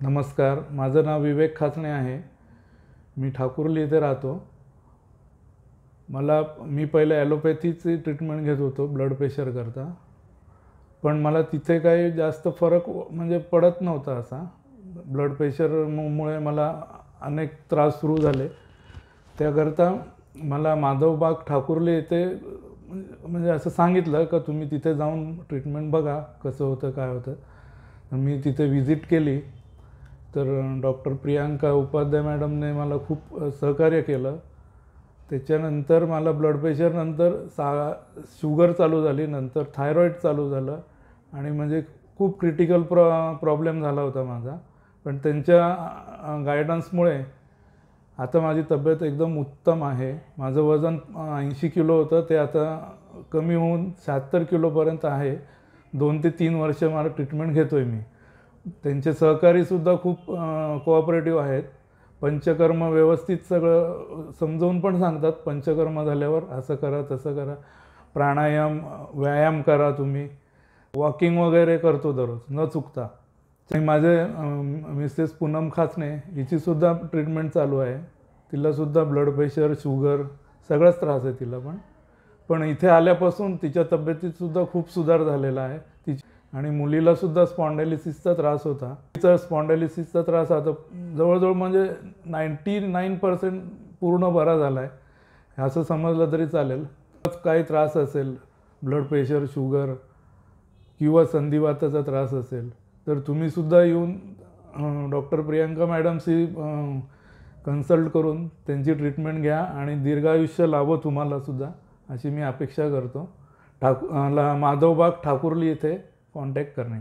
नमस्कार, माझं नाव विवेक खाचणे आहे। मी ठाकुर्ली येथे राहतो। मी पहिले ॲलोपॅथीची ट्रीटमेंट घेत होतो ब्लड प्रेशर करता, पण मला तिथे काही जास्त फरक म्हणजे पडत नव्हता असा। ब्लड प्रेशरमुळे मला अनेक त्रास सुरू झाले। त्याकरता मला माधवबाग ठाकुर्ली येथे म्हणजे असं सांगितलं का तुम्ही तिथे जाऊन ट्रीटमेंट बघा कसं होतं काय होतं। मी तिथे व्हिजिट केली तर डॉक्टर प्रियांका उपाध्याय मॅडमने मला खूप सहकार्य केलं। त्याच्यानंतर मला ब्लड प्रेशर नंतर शुगर चालू झाली, नंतर थायरॉईड चालू झालं आणि म्हणजे खूप क्रिटिकल प्रॉब्लेम झाला होता माझा। पण त्यांच्या गायडन्समुळे आता माझी तब्येत एकदम उत्तम आहे। माझं वजन 80 किलो होतं, ते आता कमी होऊन 76 किलोपर्यंत आहे। 2 ते 3 वर्ष मला ट्रीटमेंट घेतोय मी। त्यांचे सहकारीसुद्धा खूप कोऑपरेटिव्ह आहेत। पंचकर्म व्यवस्थित सगळं समजावून पण सांगतात। पंचकर्म झाल्यावर असं करा तसं करा, प्राणायाम व्यायाम करा, तुम्ही वॉकिंग वगैरे करतो दररोज न चुकता। आणि माझे मिसेस पूनम खाचणे हिचीसुद्धा ट्रीटमेंट चालू आहे। तिलासुद्धा ब्लड प्रेशर शुगर सगळाच त्रास आहे तिला पण इथे आल्यापासून तिच्या तब्येतीतसुद्धा खूप सुधार झालेला आहे। आणि मुलीलासुद्धा स्पॉन्डायलिसिसचा त्रास होता। तिचा स्पॉन्डायलिसिसचा त्रास आता जवळजवळ म्हणजे 99% पूर्ण बरा झाला आहे असं समजलं तरी चालेल। काही त्रास असेल, ब्लड प्रेशर शुगर किंवा संधिवाताचा त्रास असेल तर तुम्हीसुद्धा येऊन डॉक्टर प्रियांका मॅडमशी कन्सल्ट करून त्यांची ट्रीटमेंट घ्या आणि दीर्घायुष्य लाभो तुम्हालासुद्धा अशी मी अपेक्षा करतो। माधवबाग ठाकुर्ली येथे कॉन्टॅक्ट करणे।